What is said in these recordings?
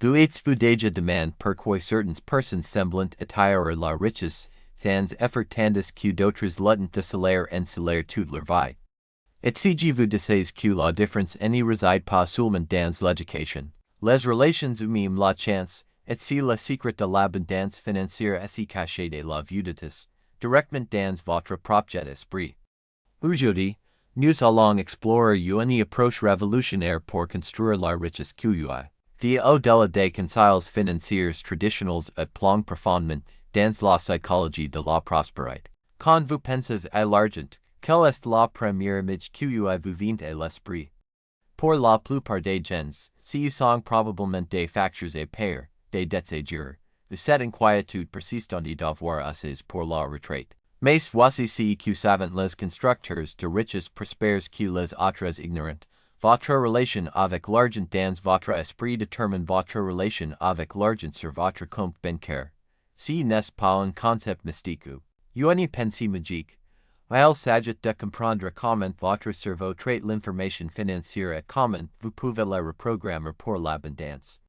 Vous êtes-vous déjà demand pourquoi certaines personnes semblent attire la richesse, sans effort tandis que d'autres luttent de salaire en salaire toute leur vie. Et si je vous disais que la différence n'y réside pas seulement dans l'éducation, les relations ou même la chance, et si le secret de l'abondance financière est caché de la vidéo, directement dans votre propre esprit. Aujourd'hui, nous allons explorer une approche révolutionnaire pour construire la richesse QUI. Via au-delà des conseils financiers traditionnels et plonge profondément dans la psychologie de la prospérité. Quand vous pensez à l'argent, quelle est la première image QUI vous vient à l'esprit? Pour la plupart des gens, ce sont probablement des factures à payer, des dettes à gérer, ou cette inquiétude persistante d'avoir assez pour la retraite. Mais voici ce que savent les constructeurs de richesse prospères que les autres ignorent. Votre relation avec l'argent dans votre esprit détermine votre relation avec l'argent sur votre compte bancaire. Ce n'est pas un concept mystique ou une pensée magique. Il s'agit de comprendre comment votre cerveau traite l'information financière et comment vous pouvez la reprogrammer pour l'abondance.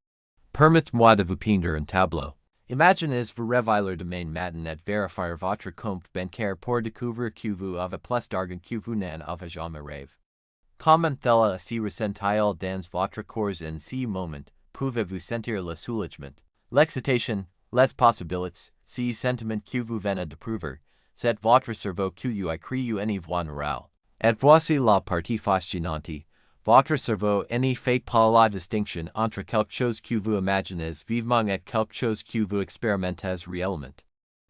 Permettez-moi de vous peindre un tableau. Imaginez vous réveiller demain matin et vérifier votre compte bancaire pour découvrir que vous avez plus d'argent que vous n'en avez jamais rêvé. Comment cela se ressent-il dans votre corps en ce moment? Pouvez-vous sentir le soulagement, l'excitation, les possibilités, ce sentiment que vous venez d'éprouver? C'est votre cerveau qui crée une voie neurale. Et voici la partie fascinante. Votre cerveau ne fait pas la distinction entre quelque chose que vous imaginez vivement et quelque chose que vous expérimentez réellement.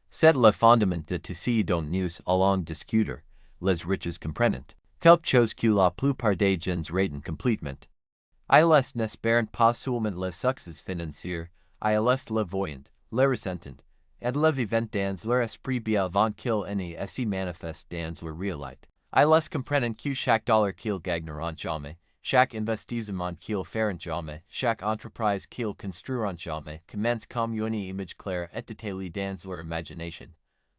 C'est le fondement de tout ce dont nous allons discuter, les riches comprennent. Quelque chose que la plupart des gens ratent complètement. Ils n'espèrent pas seulement le succès financier, ils le voient, le ressentent, et le vivent dans leur esprit bien avant qu'il ne se manifeste dans leur réalité. Ils comprennent que chaque dollar qu'ils gagneront jamais, chaque investissement qu'ils feront jamais, chaque entreprise qu'ils construiront jamais, commence comme une image claire et détaillée dans leur imagination.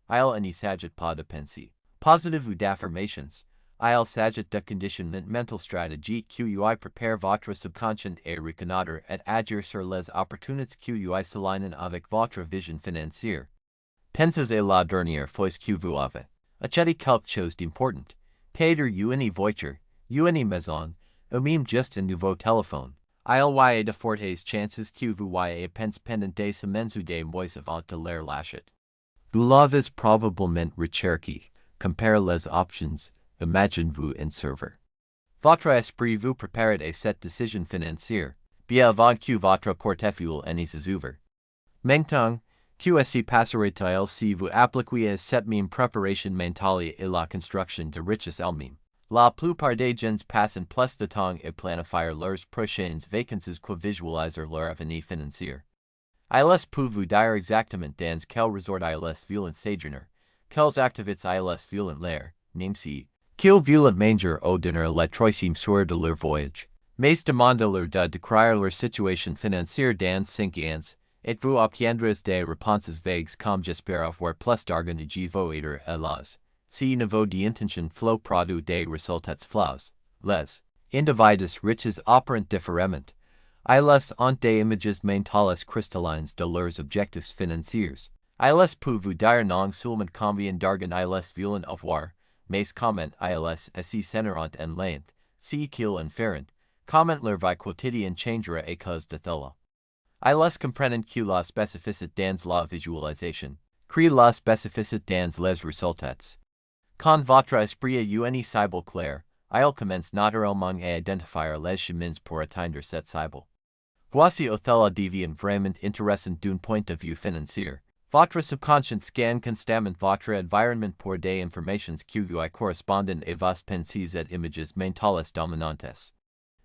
Il ne s'agit pas de pensée positive ou d'affirmations. Il s'agit de conditionnement mental stratégique qui prépare votre subconscient à reconnaître et agir sur les opportunités qui s'alignent avec votre vision financière. Pensez à la dernière fois que vous avez acheté quelque chose d'important, payer une voiture, une maison, ou même juste un nouveau téléphone. Il y a de fortes chances que vous ayez pensé pendant des semaines ou des mois avant de les lâcher. Vous l'avez probablement recherché, comparez les options. Imaginez-vous un serveur. Votre esprit vous prépare à cette décision financière, bien avant que votre portefeuille ne s'ouvre. Maintenant, que se passerait-il si vous appliquiez cette même préparation mentale à la construction de richesse elle-même? La plupart des gens passent plus de temps à planifier leurs prochaines vacances que visualiser leur avenir financier. Ils peuvent vous dire exactement dans quel resort ils veulent séjourner, quelles activités ils veulent faire, même si qu'ils veulent manger au dîner le troisième soir de leur voyage. Mais demandez-leur de décrire leur situation financière dans 5 ans, et vous obtiendrez des réponses vagues comme j'espère avoir plus d'argent et je veux être heureux. Ce niveau d'intention flow produit des résultats flows. Les individus riches opèrent différemment. Ils ont des images mentales cristallines de leurs objectifs financiers. Ils peuvent vous dire non seulement combien d'argent ils veulent avoir, mais comment ils se sentiront en l'ayant, ce qu'ils en feront, comment leur vie quotidienne changera à cause de cela. Ils comprennent que la spécificité dans la visualisation crée la spécificité dans les résultats. Quand votre esprit a une cible claire, il commence naturellement à identifier les chemins pour atteindre cette cible. Voici où cela devient vraiment intéressant d'un point de vue financier. Votre subconscient scanne constamment votre environnement pour des informations qui correspondent à vos pensées et images mentales dominantes.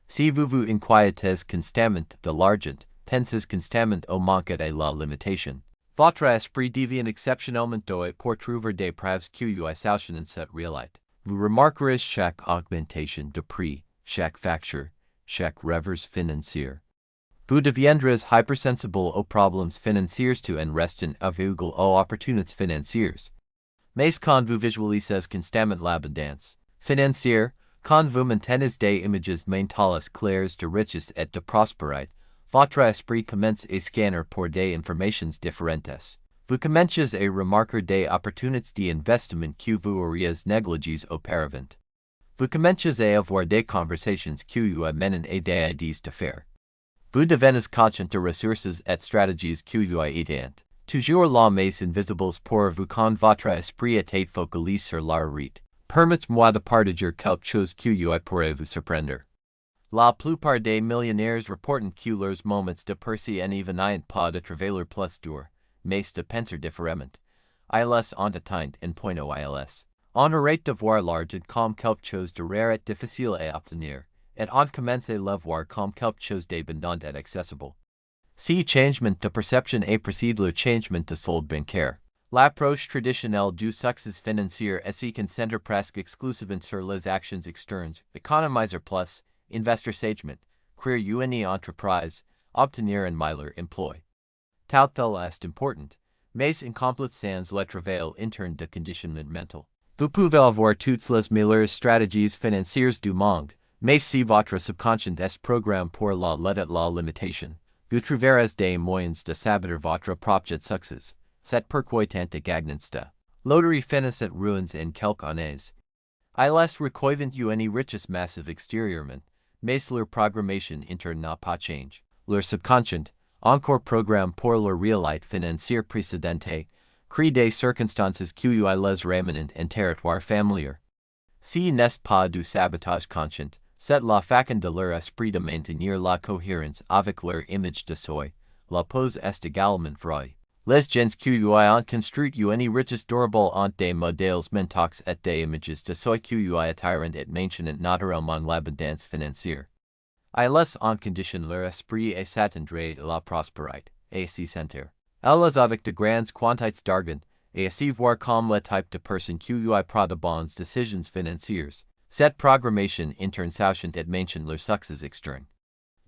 Si vous vous inquiétez constamment de l'argent, pensez constamment au manque et à la limitation. Votre esprit devient exceptionnellement doué pour trouver des preuves qui s'associent cette réalité. Vous remarquerez chaque augmentation de prix, chaque facture, chaque revers financier. Vous deviendrez hypersensible aux problèmes financiers tout en restant aveugle aux opportunités financières. Mais quand vous visualisez constamment l'abondance financière, quand vous maintenez des images mentales claires de richesse et de prospérité, Votre Esprit commence à scanner pour des informations différentes. Vous commencez à remarquer des opportunités d'investissement que vous auriez négligées auparavant. Vous commencez à avoir des conversations qui vous amènent à des idées de faire. Vous devenez conscient de ressources et stratégies qui vous aident. Toujours la mais invisibles pour vous quand votre esprit est focalisé sur la réussite. Permettez-moi de partager quelque chose qui pourrait vous surprendre. La plupart des millionnaires reportent que leurs moments de percée n'éveillent pas de travailler plus dur, mais de penser différemment. Ils ont atteint un point où ils on arrête de voir l'argent comme quelque chose de rare et difficile à obtenir, et on commence à le voir comme quelque chose d'abondant et accessible. Ce changement de perception est précède le changement de solde bancaire. L'approche traditionnelle du succès financier se concentre presque exclusivement sur les actions externes, économiser plus, investir sagement, créer une entreprise, obtenir un meilleur emploi. Tout est important, mais incomplete sans le travail interne de conditionnement mental. Vous pouvez avoir toutes les meilleures stratégies financières du monde, mais si votre subconscient est programmé pour la limitation, vous trouverez des moyens de saboter votre propre succès. C'est pourquoi tant de gagnants de loterie finissent ruins en quelques années. Ils recueillent une richesse massive extérieurement, mais leur programmation interne n'a pas changé. Leur subconscient, encore programme pour leur réalité financière précédente, crée des circonstances qui les ramènent en territoire familier. Si n'est pas du sabotage conscient, c'est la façon de leur esprit de maintenir la cohérence avec leur image de soi. La pose est également vraie. Les gens qui ont construit une richesse durable ont des modèles mentaux et des images de soi qui attirent et maintiennent naturellement l'abondance financière. Ils ont conditionné leur esprit à s'attendre à la prospérité, à s'y sentir. Elles avec de grandes quantités d'argent, et à s'y voir comme le type de personne qui prend de bonnes décisions financières. Cette programmation interne sachant et maintient leur succès externe.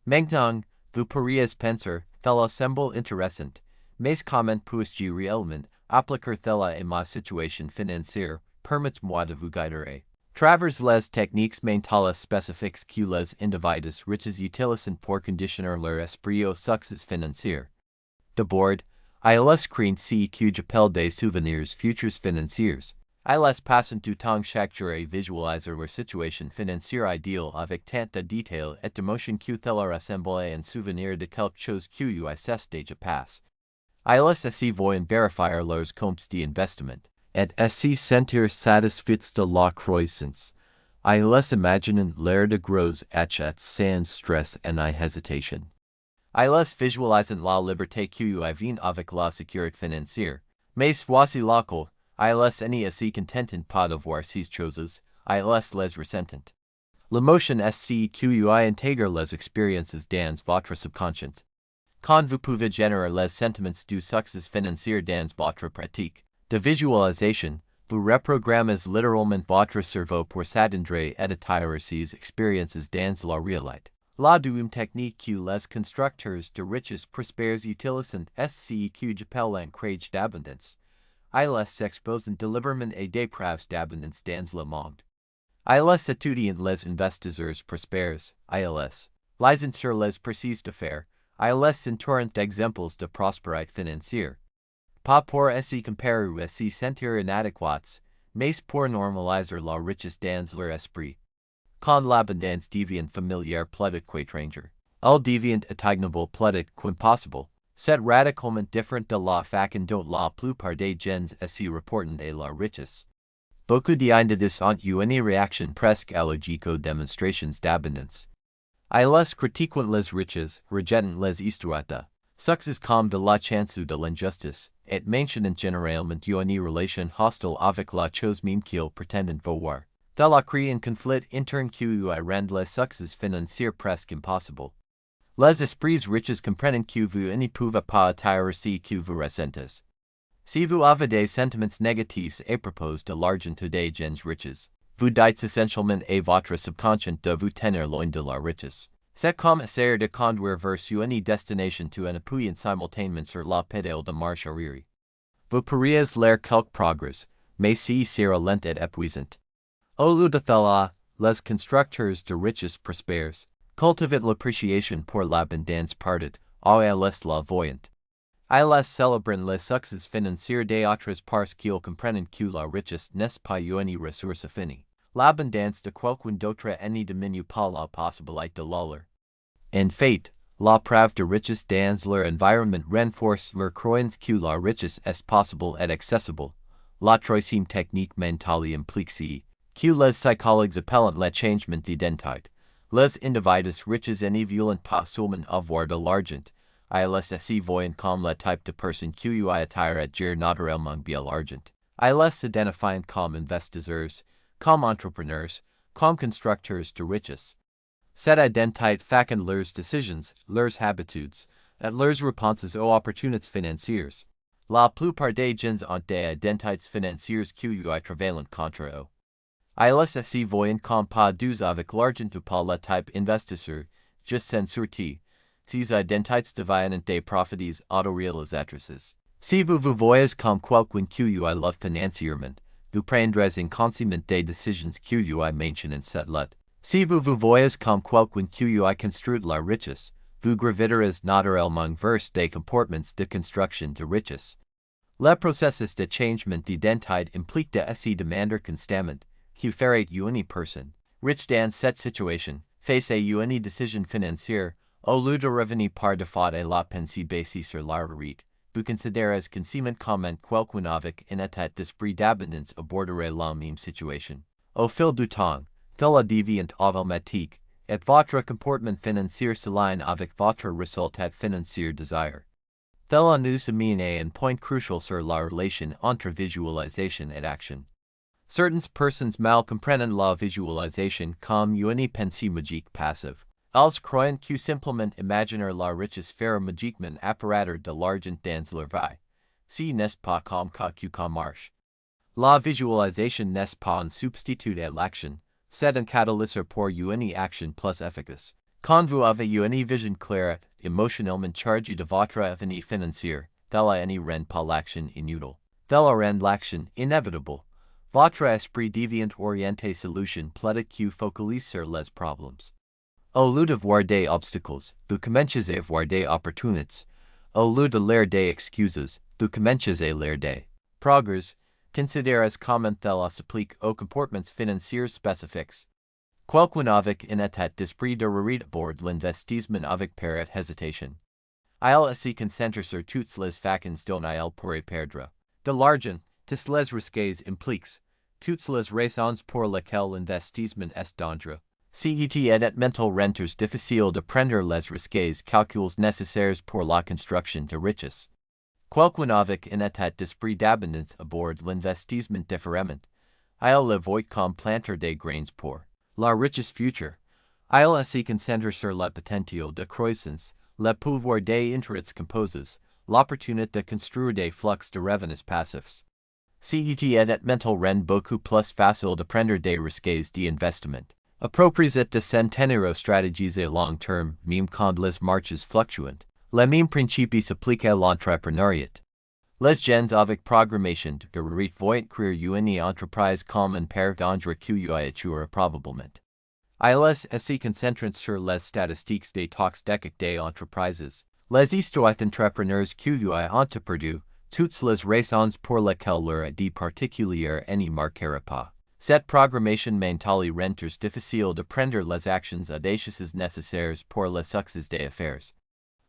Maintenant, vous pourriez penser, cela semble intéressant, mais comment puis-je réellement appliquer cela à ma situation financière? Permettez-moi de vous guider. Travers les techniques mentales spécifiques que les individus riches utilisent pour conditionner leur esprit au succès financier. D'abord, ils créent ce que j'appelle des souvenirs futurs financiers. Ils passent du temps chaque jour à visualiser leur situation financière idéale avec tant de détails et d'émotions que cela ressemble à un souvenir de quelque chose qui s'est déjà passé. Ils ainsi voient vérifier leurs comptes d'investissement, et ainsi sentir satisfaits de la croissance. Ils imaginent l'air de gros achats sans stress et hésitation. Ils visualisent la liberté qui vient avec la sécurité financière, mais voici la cause. Ils n'y se contentent pas de voir ces choses, ils les ressentent. L'émotion est ce qui intègre les expériences dans votre subconscient. Quand vous pouvez générer les sentiments du succès financier dans votre pratique de visualisation, vous reprogrammez littéralement votre cerveau pour s'attendre et attirer ces expériences dans la réalité. La deuxième technique que les constructeurs de richesse prospères utilisent est ce que j'appelle l'ancrage d'abondance. Ils s'exposent délibérément à des preuves d'abondance dans le monde. Ils étudient les investisseurs prospères, ils lisent sur les précises d'affaires, ils s'entourent d'exemples de prospérité financière. Pas pour se comparer ou se sentir inadéquats, mais pour normaliser la richesse dans leur esprit. Quand l'abondance devient familière peut-être qu'étranger, elle devient atteignable peut-être qu'impossible. C'est radicalement différent de la façon dont la plupart des gens se reportent à la richesse. Beaucoup d'individus ont une réaction presque allergique aux démonstrations d'abondance. Ils critiquent les riches, rejettent les histoires de succès comme de la chance ou de l'injustice, et mentionnent généralement une relation hostile avec la chose même qu'ils prétendent voir. Cela crée un conflit interne qui rend le succès financier presque impossible. Les esprits riches comprennent que vous ne pouvez pas attirer ce que vous ressentez. Si vous avez des sentiments négatifs à propos de l'argent ou des gens riches, vous dites essentiellement à votre subconscient de vous tenir loin de la richesse. C'est comme essayer de conduire vers une destination tout en appuyant simultanément sur la pédale de marche arrière. Vous pourriez faire quelque progrès, mais ce sera lent et épuisant. Au lieu de cela, les constructeurs de richesse prospères Cultivate l'appreciation pour l'abondance partit, als la voyant. Ils célèbrent les succès financiers des autres parce qu'ils comprennent que la richesse n'est pas une ressource finie. L'abondance de quelqu'un d'autre ne diminue pas la possibilité de l'autre. En fait, la preuve de richesse dans leur environnement renforce leur croyance que la richesse est possible et accessible. La troisième technique mentale implique que les psychologues appellent le changement d'identité. Les individus riches ne veulent pas seulement avoir de l'argent, ils se voient comme le type de personne qui attire à gérer naturellement bien l'argent. Ils s'identifient comme investisseurs, comme entrepreneurs, comme constructeurs de richesse. Cette identité façonne leurs décisions, leurs habitudes, et leurs réponses aux opportunités financières. La plupart des gens ont des identités financières qui travaillent contre eux. Ils se voient comme pas doués avec l'argent ou pas le type investisseur, juste sans sortie. Ces identités deviennent des profits autoréalisatrices. Si vous vous voyez comme quelqu'un qui love financièrement, vous prendrez inconsciemment des décisions qui maintiennent cette lutte. Si vous vous voyez comme quelqu'un qui construit la richesse, vous graviterez naturellement vers des comportements de construction de richesse. Le processus de changement d'identité implique de se demander constamment, que ferait une personne riche dans cette situation, face à une décision financière, au lieu de revenir par défaut et la pensée basée sur la réussite, vous considérez consciemment comment quelqu'un avec un état d'esprit d'abondance aborderait la même situation. Au fil du temps, cela devient automatique, et votre comportement financier s'aligne avec votre résultat financier désiré. Cela nous amène à un point crucial sur la relation entre visualisation et action. Certaines personnes mal comprennent la visualisation comme une pensée magique passive. Elles croient que simplement imaginer la richesse faire magiquement apparaître de l'argent dans leur vie. Ce n'est pas comme ça marche. La visualisation n'est pas un substitut à l'action, c'est un catalyseur pour une action plus efficace. Quand vous avez une vision claire, émotionnellement chargée de votre avenir financier, cela ne rend pas l'action inutile. Cela rend l'action inévitable. Votre esprit devient orienté solution plaidoit que focalise sur les problèmes. Au lieu de voir des obstacles, vous commencez à voir des opportunités. Au lieu de lire des excuses, vous commencez à lire des progrès. Considérez comment cela s'applique aux comportements financiers spécifiques. Quelqu'un avec un état d'esprit de réussite aborde l'investissement avec peur et hésitation. Il se concentre sur toutes les façons dont il pourrait perdre de l'argent, tous les risques impliqués, toutes les raisons pour lesquelles l'investissement est dangereux. Cet est mental renters difficile de prendre les risques calculs nécessaires pour la construction de richesse. Quelqu'un avec un état d'esprit d'abondance aborde l'investissement différemment. Il le voit comme planter des grains pour la richesse future. Il se concentre sur le potentiel de croissance, le pouvoir des intérêts composés, l'opportunité de construire des flux de revenus passifs. Cet est mental rend beaucoup plus facile de prendre des risques d'investissement. Approprié de s'en tenir aux stratégies à long terme, même quand les marches fluctuent. Le même principe s'applique à l'entrepreneuriat. Les gens avec programmation de réussite voient créer une entreprise comme un père danger qui échouera probablement. Ils se concentrent sur les statistiques des taxes d'échec des entreprises. Les histoires d'entrepreneurs qui ont perdu, toutes les raisons pour lesquelles leur idée particulière ne marquera pas. Cette programmation mentale rend difficile de prendre les actions audacieuses nécessaires pour le succès des affaires.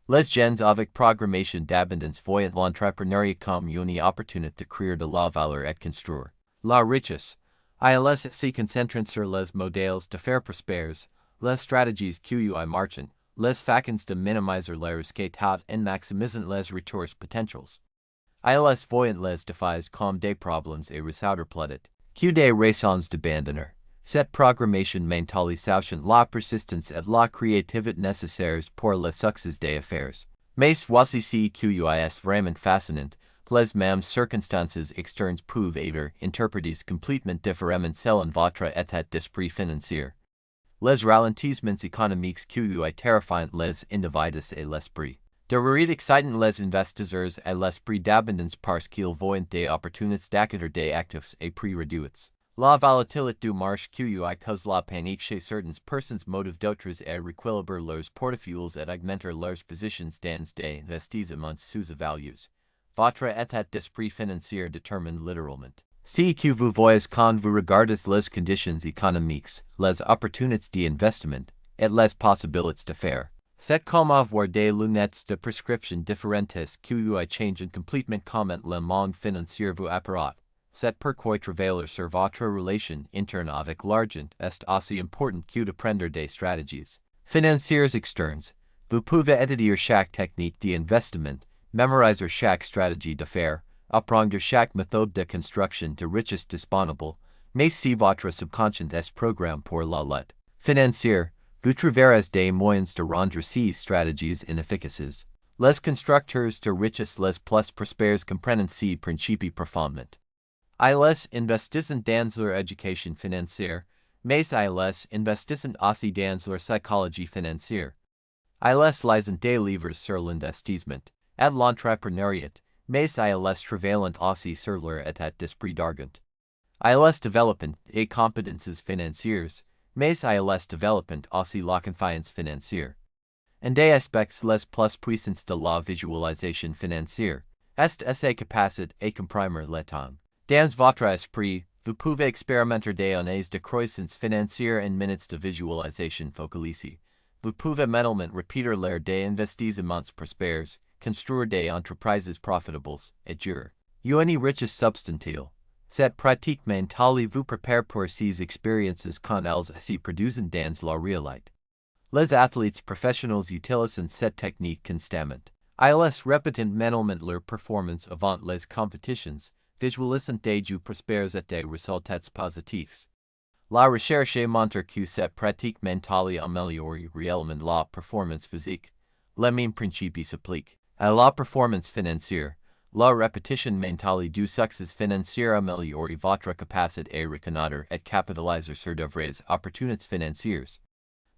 Les gens avec programmation d'abondance voient l'entrepreneuriat comme une opportunité de créer de la valeur et construire la richesse. Ils se concentrent sur les modèles de faire prospérer, les stratégies qui marchent, les façons de minimiser les risques tout en maximisant les retours potentiels. Ils voient les défis comme des problèmes à résoudre plaidoit que des raisons d'abandonner. Cette programmation mentale sanctionne la persistance et la créativité nécessaires pour le succès des affaires. Mais voici que est vraiment fascinant, les mêmes circonstances externes peuvent être interprétées complètement différemment selon votre état d'esprit financier. Les ralentissements économiques qui terrifient les individus et l'esprit de réussite excitent les investisseurs et l'esprit d'abondance parce qu'ils voient des opportunités d'acquérir des actifs à prix réduits. La volatilité du marché qui cause la panique chez certaines personnes motive d'autres et rééquilibre leurs portefeuilles et augmenter leurs positions dans des investissements sous-values. Votre état d'esprit financier détermine littéralement ce que vous voyez quand vous regardez les conditions économiques, les opportunités d'investissement, et les possibilités d'affaires. C'est comme avoir des lunettes de prescription différentes qui changent complètement comment le monde financier vous apparaît. C'est pourquoi travailler sur votre relation interne avec l'argent est aussi important que de prendre des stratégies financières externes. Vous pouvez étudier chaque technique d'investissement, mémoriser chaque stratégie d'affaires, apprendre chaque méthode de construction de richesse disponible, mais si votre subconscient est programmé pour la lutte financière, vous trouverez des moyens de rendre ces stratégies inefficaces. Les constructeurs de richesse les plus prospères comprennent ces principes profondément. Ils investissent dans leur éducation financière, mais ils investissent aussi dans leur psychologie financière. Ils lisent des livres sur l'investissement et l'entrepreneuriat, mais ils travaillent aussi sur leur état d'esprit d'argent. Ils développent des compétences financières, mais ils développent aussi la confiance financière. Un des aspects les plus puissants de la visualisation financière est sa capacité à comprendre le temps. Dans votre esprit, vous pouvez expérimenter des années de croissance financière en minutes de visualisation focalisée. Vous pouvez mentalement répéter l'air des investissements prospères, construire des entreprises profitables, et gérer une richesse substantielle. Cette pratique mentale vous prépare pour ces expériences quand elles se produisent dans la réalité. Les athlètes professionnels utilisent cette technique constamment. Ils répètent mentalement leur performance avant les compétitions, visualisant des jeux prospères et des résultats positifs. La recherche montre que cette pratique mentale améliore réellement la performance physique. Les mêmes principes s'appliquent à la performance financière. La répétition mentale du succès financier améliore votre capacité à reconnaître et capitaliser sur de vraies opportunités financières.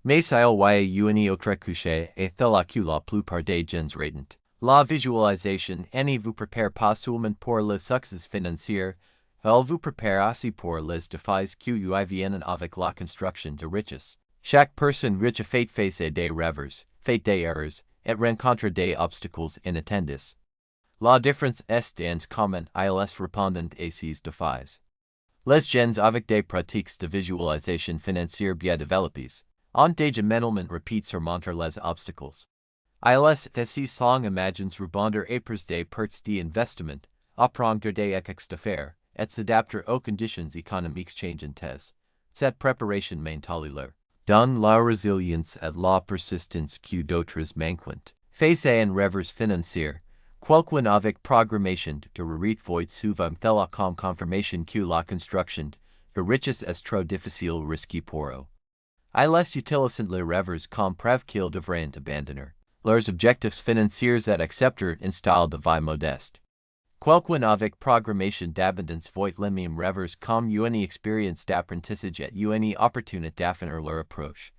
Mais il y a une autre couche et la que la plupart des gens ratent. La visualisation ne vous prépare pas seulement pour le succès financier, elle vous prépare aussi pour les défis qui viennent avec la construction de richesse. Chaque personne riche fait face à des rêves, fait des erreurs, et rencontre des obstacles inattendus. La différence est dans comment ils répondent à ces défis. Les gens avec des pratiques de visualisation financière bien développées ont déjà mentalement repété surmonter les obstacles. Ils aussi sont imagines rebondir après des pertes d'investissement, apprendre des échecs d'affaires, et s'adapter aux conditions économiques changeantes. Cette préparation mentale leur donne la résilience et la persistance que d'autres manquent. Face à un rêve financier, quelqu'un avec programmation de réussite voit souvent la comme confirmation que la construction de richesse est trop difficile risquée pour eux. Ils utilisent les rêves comme preuve qu'ils devraient abandonner leurs objectifs financiers et accepter un style de vie modeste. Quelqu'un avec programmation d'abondance voit les mêmes rêves comme une expérience d'apprentissage et une opportunité d'affinir leur approche.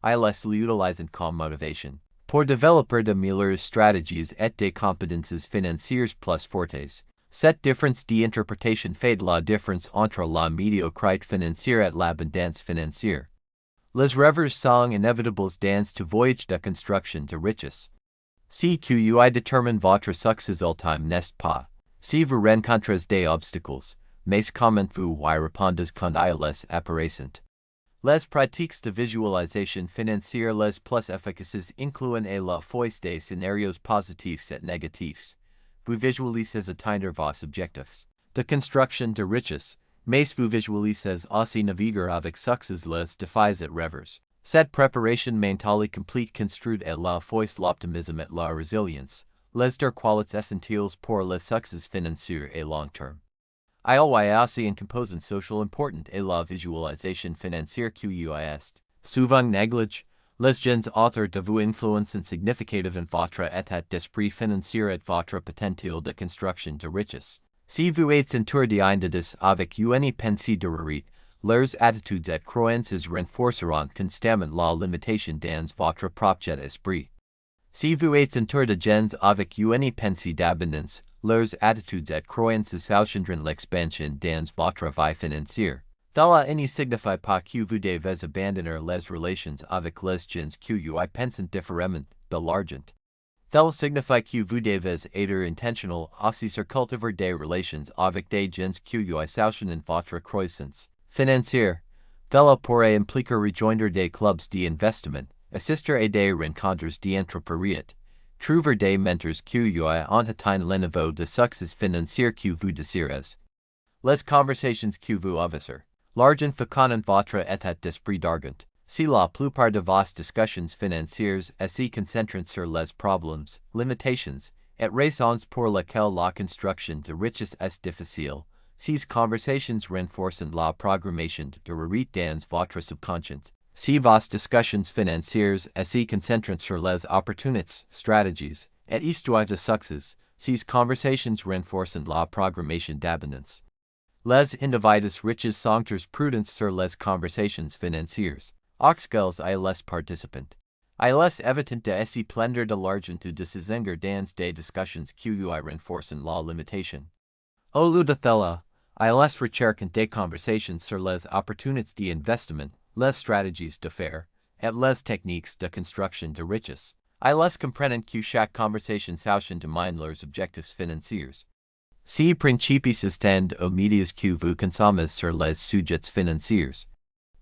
Ils l'utilisent comme motivation pour développer de meilleures stratégies et des compétences financières plus fortes. Cette différence d'interprétation fait la différence entre la médiocrité financière et l'abondance financière. Les rêves sont inévitables dans ce voyage de construction de richesse. Si qui détermine votre succès ultime n'est pas si vous rencontrez des obstacles, mais comment vous y répondez quand ils apparaissent. Les pratiques de visualisation financière les plus efficaces incluent à la fois des scénarios positifs et négatifs. Vous visualisez atteindre vos objectifs de construction de richesse, mais vous visualisez aussi naviguer avec succès les défis et rêves. Cette préparation mentale complète construit à la fois l'optimisme et la résilience, les deux qualités essentielles pour le succès financier à long terme. Il y a aussi une composante sociale importante à la visualisation financière qui est souvent négligée. Les gens autres de vous influencent significativement votre état d'esprit financier et votre potentiel de construction de richesse. Si vous êtes entouré d'individus avec une pensée de réussite, leurs attitudes et croyances renforceront constamment la limitation dans votre propre esprit. Si vous êtes entouré de gens avec une pensée d'abondance, leurs attitudes et croyances soutiendront l'expansion dans votre vie financière. Thela any signify pas que vous devez abandonner les relations avec les gens qui pensent différemment de l'argent. Thela signify que vous devez être intentional aussi sur cultiver des relations avec des gens qui soutiennent votre croissance financière. Thela pourrait impliquer rejoindre des clubs d'investissement, assister à des rencontres d'entrepreneuriat, trouver des mentors qui ont atteint le niveau de succès financier que vous désirez. Les conversations que vous avez. L'argent fecondant votre état d'esprit d'argent. Si la plupart de vos discussions financières se concentrent sur les problèmes, limitations, et raisons pour lesquelles la construction de richesse est difficile, ces conversations renforcent la programmation de réussite dans votre subconscient. Si vos discussions financières se concentrent sur les opportunités, stratégies, et histoires de succès, ces conversations renforcent la programmation d'abondance. Les individus riches sont prudents sur les conversations financières. Auxquels les participants. Les évitent de se plaindre de l'argent ou de s'engager dans des discussions qui renforcent la limitation. Au lieu de cela, les recherchent des conversations sur les opportunités d'investissement, les stratégies d'affaires, et les techniques de construction de richesse. Les comprennent que chaque conversation soutient de mind leurs objectifs financiers. Si principes estend aux médias que vous consommez sur les sujets financiers.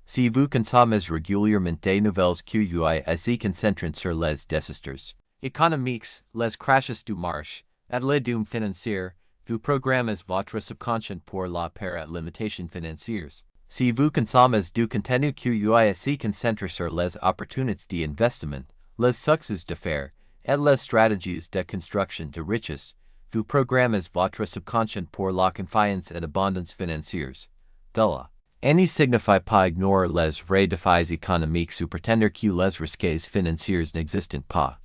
Si vous consommez régulièrement des nouvelles qui se concentrent sur les désastres économiques, les crashes du marché, et les doom financiers, vous programmez votre subconscient pour la peur et limitation financières. Si vous consommez du contenu qui se concentre sur les opportunités d'investissement, les succès d'affaires, et les stratégies de construction de richesse, vous programmez votre subconscient pour la confiance et abondance financières. Thela. Any signifie pas ignorer les vrais défis économiques ou prétendre que les risques financiers n'existent pas.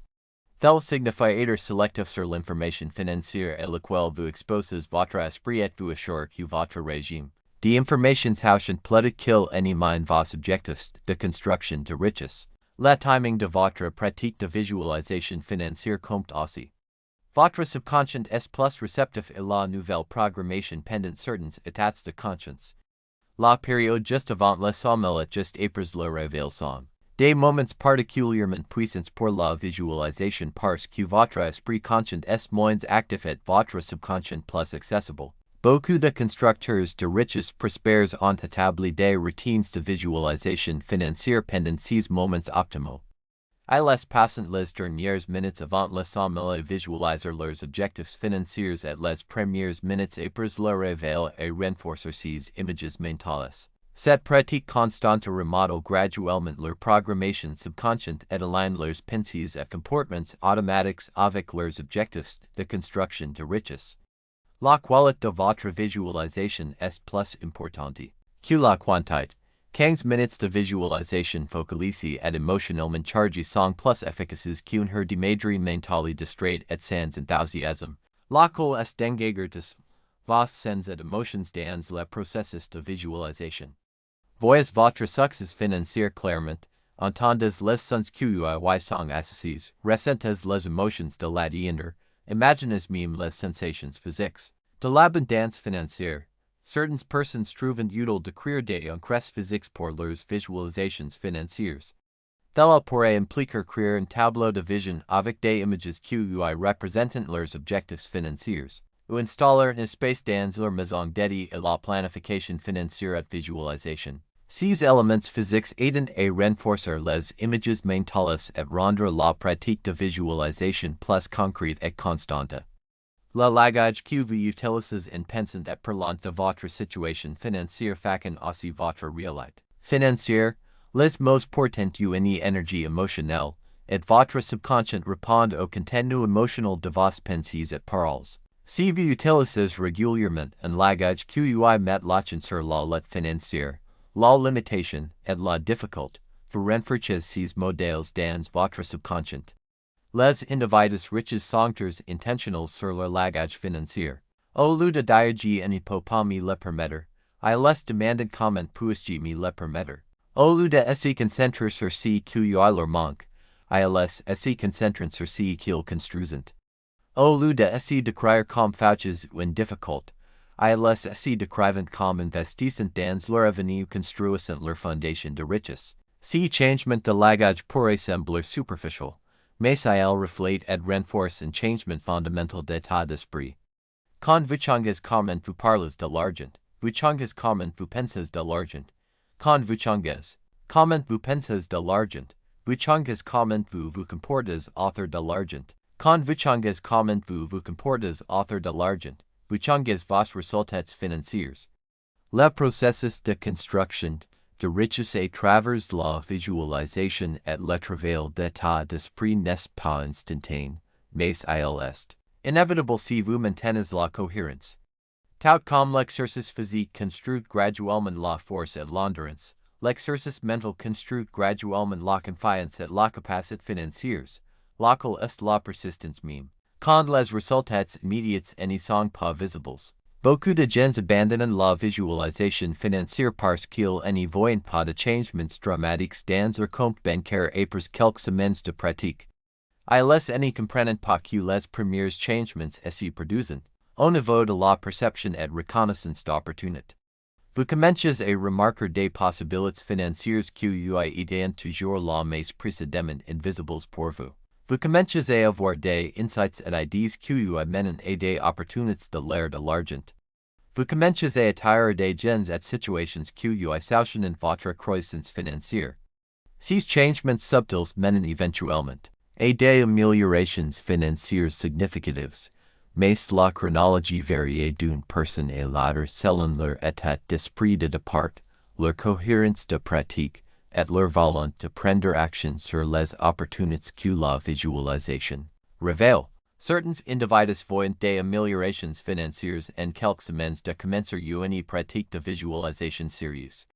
Thela signifie être sélectif sur l'information financière à laquelle vous exposez votre esprit et vous assure que votre régime d'informations soutient plutôt qu'il élimine vos objectifs de construction de richesse. Le timing de votre pratique de visualisation financière compte aussi. Votre subconscient est plus réceptif à la nouvelle programmation pendant certains états de conscience. La période juste avant le sommeil est juste après le réveil. Des moments particulièrement puissants pour la visualisation parce que votre esprit conscient est moins actif et votre subconscient plus accessible. Beaucoup de constructeurs de richesse prospèrent ont établi des routines de visualisation financière pendant ces moments optimaux. Ils passent les dernières minutes avant le sommeil à visualiser leurs objectifs financiers et les premières minutes après le réveil à renforcer ces images mentales. Cette pratique constante remodèle graduellement leur programmation subconsciente et aligne leurs pensées et comportements automatiques avec leurs objectifs de construction de richesse. La qualité de votre visualisation est plus importante que la quantité. 15 minutes de visualisation focalisée et émotionnellement chargée sont plus efficaces qu'une heure d'imagerie mentale distraite et sans enthousiasme. Laquelle est d'engager de vos sens et émotions dans le processus de visualisation. Voyez votre succès financier clairement, entendez les sons qui sont associés, ressentez les émotions de l'atteindre, imaginez même les sensations physiques. De l'abondance financière. Certaines personnes trouvent utile de créer des encres physiques pour leurs visualisations financières. Cela pourrait impliquer créer un tableau de vision avec des images qui représentent leurs objectifs financiers, ou installer un espace dans leur maison dédié à la planification financière et visualisation. Ces éléments physiques aident à renforcer les images mentales et rendre la pratique de visualisation plus concrète et constante. Le langage que vous utilisez en pensant et parlant de votre situation financière façonne aussi votre réalité financière. Les mots portent une énergie émotionnelle, et votre subconscient répond au contenu émotionnel de vos pensées et paroles. Si vous utilisez régulièrement un langage qui met l'accent sur la lutte financière, la limitation et la difficulté, vous renforcez ces modèles dans votre subconscient. Les individus riches sont intentionnels sur leur langage financier. Au lieu de dire je ne peux pas me le permettre, ils demandent comment puis-je me le permettre. Au lieu de se concentrer sur ce qui leur manque, ils se concentrent sur ce qu'ils construisent. Au lieu de essayer de créer comme fauches ou difficult, ils essaient d'écrivant comme investissent dans leur avenir construisant leur fondation de richesse. Si changement de langage pourrait sembler superficial, mais il reflète et renforce un changement fondamental d'état d'esprit. Quand vous changez comment vous parlez de l'argent, vous changez comment vous pensez de l'argent. Quand vous changez comment vous pensez de l'argent, vous changez comment vous vous comportez autour de l'argent. Quand vous changez comment vous vous comportez autour de l'argent, vous changez vos résultats financiers. Le processus de construction de richesse à travers la visualisation et le travail d'état d'esprit n'est pas instantané, mais il est inévitable si vous maintenez la cohérence. Tout comme l'exercice physique construit graduellement la force et l'endurance, l'exercice mental construit graduellement la confiance et la capacité financière, laquelle est la persistance même. Quand les résultats immédiats n'y sont pas visibles, beaucoup de gens abandonnent la visualisation financière parce qu'ils n'y voient pas de changements dramatiques dans leur compte bancaire après quelques semaines de pratique. Ils n'y comprennent pas que les premiers changements s'y produisent au niveau de la perception et reconnaissance d'opportunité. Vous commencez à remarquer des possibilités financières qui étaient toujours là mais précédemment invisibles pour vous. Vous commencez à avoir des insights et ideas qui mènent à des opportunités de l'ère de l'argent. Vous commencez à attirer des gens et situations qui sanctionnent votre croissance financière. Ces changements subtils mènent éventuellement à des améliorations financières significatives, mais la chronologie varie d'une personne à l'autre selon leur état d'esprit de départ, leur cohérence de pratique, et leur volonté de prendre action sur les opportunités que la visualisation révèle. Certains individus voient des améliorations financières en quelques semaines de commencer une pratique de visualisation sérieuse.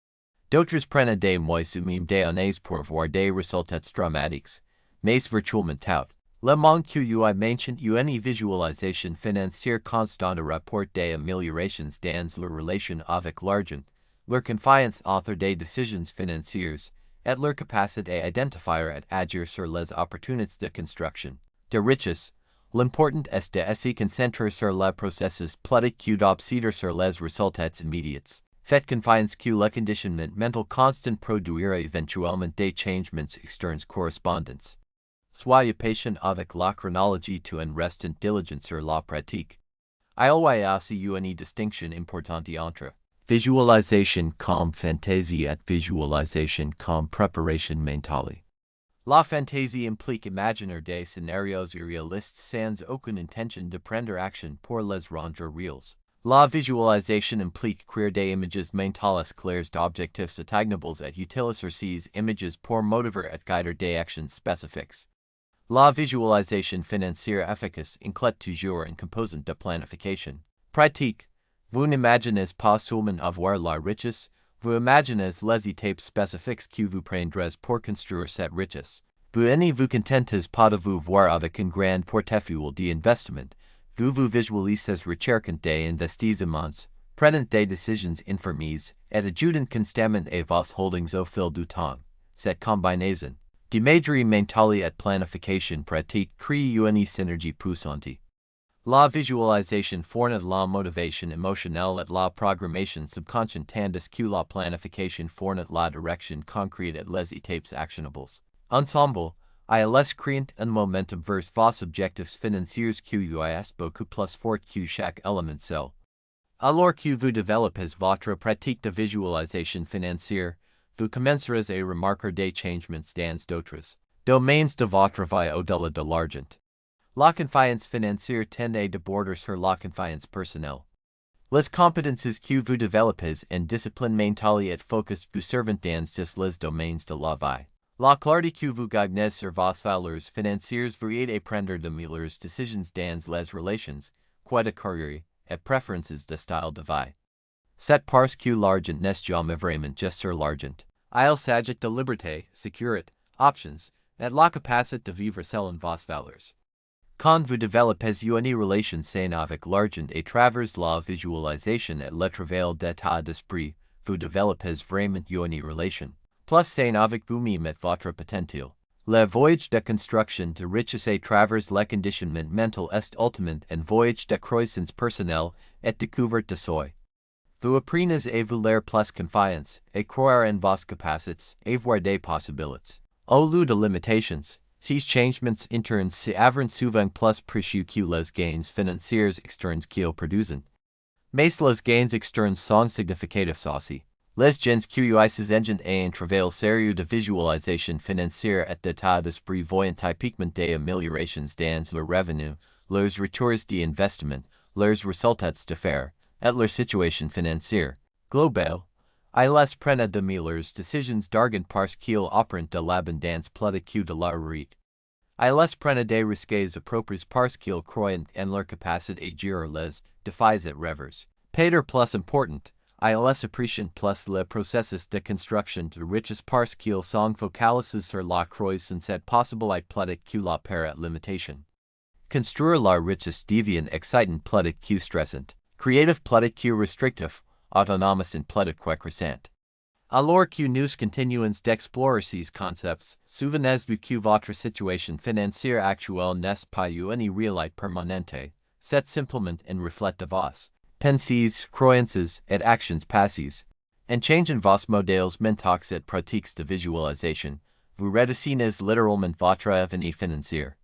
D'autres prennent des mois ou même des années pour voir des résultats dramatiques, mais virtuellement tout. Le monde que maintient une visualisation financière constante rapporte des améliorations dans leur relation avec l'argent, leur confiance author des décisions financières, et leur capacité à identifier et agir sur les opportunités de construction de richesse. L'important est de se concentrer sur le processus plutôt que d'obséder sur les résultats immédiats. Faites confiance que le conditionnement mental constant produira éventuellement des changements externes correspondants. Soyez patient avec la chronologie tout en restant diligent sur la pratique. Il y a aussi une distinction importante entre visualisation comme fantaisie et visualisation comme préparation mentale. La fantaisie implique imaginer des scénarios irréalistes sans aucune intention de prendre action pour les rendre réels. La visualisation implique créer des images mentales claires d'objectifs atteignables et utiliser ces images pour motiver et guider des actions spécifiques. La visualisation financière efficace inclut toujours une composante de planification. Pratique. Vous n'imaginez pas seulement avoir la richesse, vous imaginez les étapes spécifiques que vous prendrez pour construire cette richesse. Vous ne vous contentez pas de vous voir avec un grand portefeuille d'investissement, vous vous visualisez recherchant des investissements, prenant des décisions informées et ajoutant constamment à vos holdings au fil du temps. Cette combinaison d'imagerie mentale et planification pratique crée une synergie puissante. La visualisation fournit la motivation émotionnelle et la programmation subconsciente tandis que la planification fournit la direction concrète et les étapes actionables. Ensemble, ils créent un momentum vers vos objectifs financiers qui est beaucoup plus fort que chaque élément seul. Alors que vous développez votre pratique de visualisation financière, vous commencerez à remarquer des changements dans d'autres domaines de votre vie au-delà de l'argent. La confiance financière tend à déborder sur la confiance personnelle. Les compétences que vous développez en discipline mentale et focus vous servent dans tous les domaines de la vie. La clarté que vous gagnez sur vos valeurs financières vous aide à prendre de meilleures décisions dans les relations, choix de carrière, et préférences de style de vie. C'est parce que l'argent n'est jamais vraiment juste sur l'argent. Il s'agit de liberté, sécurité, options, et la capacité de vivre selon vos valeurs. Quand vous développez une relation saine avec l'argent à travers la visualisation et le travail d'état d'esprit, vous développez vraiment une relation plus saine avec vous-même et votre potentiel. Le voyage de construction de richesse à travers le conditionnement mental est ultimate and voyage de croissance personnelle et découverte de soi. Vous apprenez à vouloir plus confiance, à croire en vos capacités, à voir des possibilités. Au lieu de limitations, ces changements internes s'avèrent souvent plus précieux que les gains financiers externes qu'ils produisent. Mais les gains externes sont significatifs aussi. Les gens qui se engagent à un travail sérieux de visualisation financière et d'état d'esprit voient typiquement des améliorations dans leurs revenus, leurs retours d'investissement, leurs résultats d'affaires, et leur situation financière globale. Ils prennent de meilleures décisions d'argent parce qu'ils opèrent de l'abondance plutôt de la réussite. Ils prennent des risques appropriés parce qu'ils croient en leur capacité à gérer les défis et rêves. Peut-être plus important, ils apprécient plus le processus de construction de richesse parce qu'ils sont focalisés sur la croissance et possibilité plutôt que la peur et limitation. Construire la richesse devient excitant plutôt que stressant, creatif plutôt que restrictif, autonomous et plutôt que croissant. Alors que nous continuons d'explorer ces concepts, souvenez-vous que votre situation financière actuelle n'est pas une réalité permanente, c'est simplement un reflet de vos pensées, croyances et actions passées. En changeant vos modèles mentaux et pratiques de visualisation, vous redessinez littéralement votre avenir financier.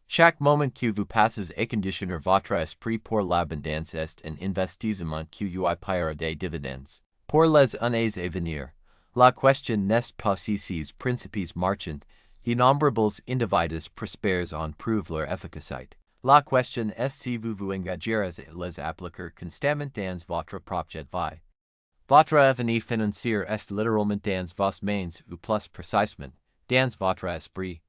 Chaque moment que vous passez à conditionner votre esprit pour l'abondance est un investissement qui vous paiera des dividendes. Pour les années à venir, la question n'est pas si ces principes marchent, d'innombrables individus prospèrent en prouve leur efficacité. La question est si vous vous engagez à les appliquer constamment dans votre propre vie. Votre avenir financier est littéralement dans vos mains ou plus précisément, dans votre esprit.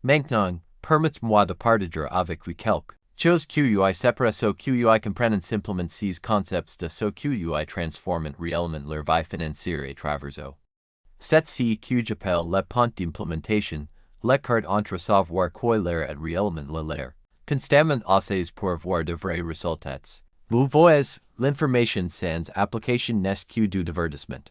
Maintenant, permettez-moi de partager avec vous quelque chose que vous séparent so que vous comprennent simplement ces concepts de so que vous transforment réellement leur vie financière à travers eux. C'est ce que j'appelle le pont d'implémentation, l'écart entre savoir quoi l'air et réellement le l'air. Constamment assez pour voir de vrais résultats. Vous voyez, l'information sans application n'est que du divertissement.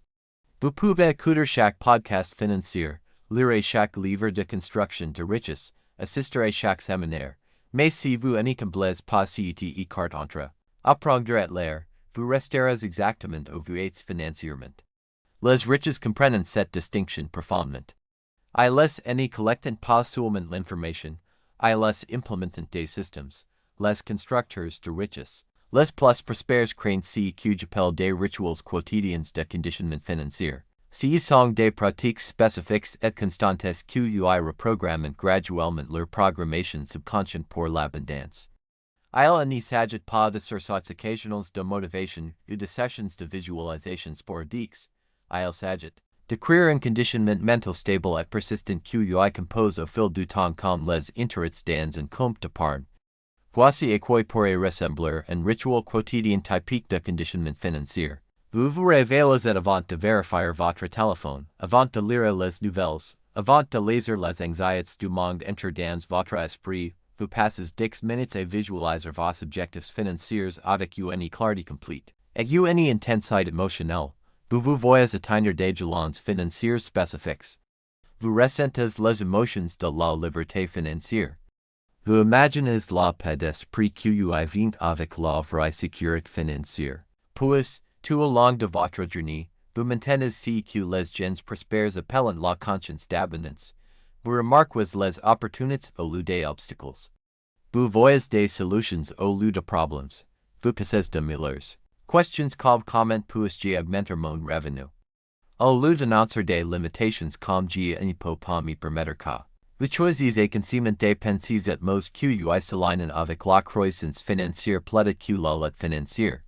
Vous pouvez écouter chaque podcast financier, lire chaque livre de construction de richesse, assister à chaque séminaire, mais si vous n'accomplissez pas cet écart entre apprendre et l'air, vous resterez exactement où vous êtes financièrement. Les riches comprennent cette distinction profondément. Ils ne collectent pas seulement l'information, ils implémentent des systèmes, les constructeurs de richesse. Les plus prospères craignent ce que j'appelle des rituels quotidiens de conditionnement financier. Ces sont des pratiques spécifiques et constantes que vous reprogramment graduellement leur programmation subconsciente pour l'abondance. Il ne s'agit pas de sursauts occasionnels de motivation ou de sessions de visualisation sporadiques. Il s'agit de créer un conditionnement mental stable et persistant que vous compose au fil du temps comme les intérêts dans un compte d'épargne. Voici à quoi pourrait ressembler un rituel quotidien typique de conditionnement financier. Vous vous réveillez avant de vérifier votre téléphone, avant de lire les nouvelles, avant de lire les anxietés du monde entrer dans votre esprit, vous passez 10 minutes à visualiser vos objectifs financiers avec une clarté complète. Et une intensité émotionnelle, vous vous voyez atteindre des jalons financiers spécifiques. Vous ressentez les émotions de la liberté financière. Vous imaginez la paix d'esprit que vous vient avec la vraie sécurité financière. Puis, tout au long de votre journée, vous maintenez ce que les gens prospères appellent la conscience d'abondance. Vous remarquez les opportunités au lieu des obstacles. Vous voyez des solutions au lieu de problèmes. Vous posez de meilleures questions comme comment puis-je augmenter mon revenu. Au lieu d'annoncer des limitations comme je ne peux pas me permettre que. Vous choisissez consciemment des pensées et mots que vous s'alignent avec la croissance financière plutôt que la lutte financière.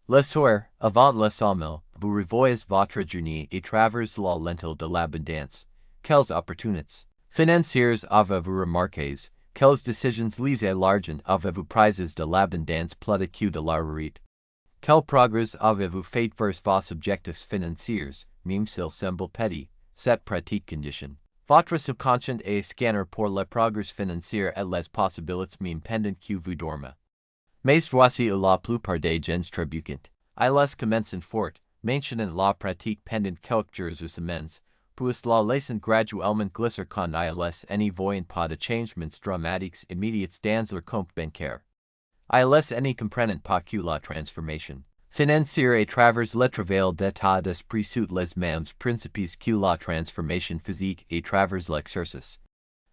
Le soir, avant le sommeil, vous revoyez votre journée à travers la lentille de l'abondance. Quelles opportunités financières avez-vous remarquées? Quelles décisions liées à l'argent avez-vous prises de l'abondance plutôt que de la réussite? Quel progrès avez-vous fait vers vos objectifs financiers, même s'ils semblent petits? Cette pratique conditionne votre subconscient est scanner pour le progrès financier et les possibilités même pendant que vous dormez. Mais voici où la plupart des gens trébuquent. Ils commencent fort, mentionnant la pratique pendant quelques jours ou semaines, Puis la laissant graduellement glisser quand ils n'y voyant pas de changements dramatiques immédiats dans leur compte bancaire. Ils n'y comprennent pas que la transformation financière à travers le travail d'état d'esprit sous les mêmes principes que la transformation physique à travers l'exercice.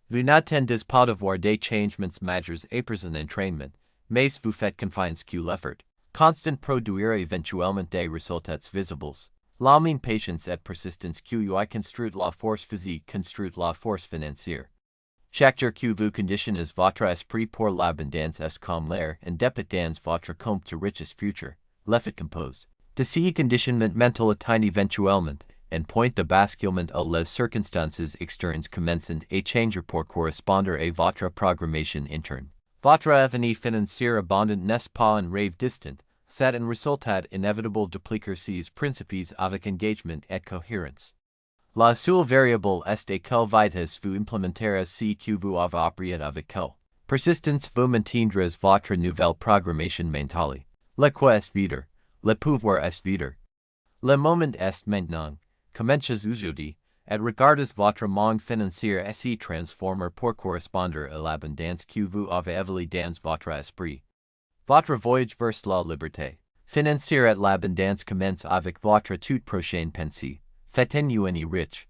Vous n'attendez pas de voir des changements majeurs après un entraînement, mais vous faites confiance que l'effort constant produira éventuellement des résultats visibles. La même patience et persistance que vous construit la force physique construit la force financière. Chaque jour que vous conditionnez votre esprit pour l'abondance est comme l'air and dépôt dans votre compte de richesse future, l'effet compose. De ce conditionnement mental atteint éventuellement, en point de basculement à les circonstances externes commencent à changer pour correspondre à votre programmation interne. Votre avenir financier abondant n'est pas un rêve distant, c'est un résultat inévitable d'appliquer ces principes avec engagement et cohérence. La seule variable est à quelle vitesse vous implémenterez ce que vous avez appris avec quelle persistance vous maintiendrez votre nouvelle programmation mentale. Le quoi est vivre, le pouvoir est vivre. Le moment est maintenant, commencez aujourd'hui, et regardez votre monde financier et s'y transformer pour correspondre à l'abondance que vous avez éveillée dans votre esprit. Votre voyage vers la liberté financière et l'abondance commence avec votre toute prochaine pensée. Faites-vous riche.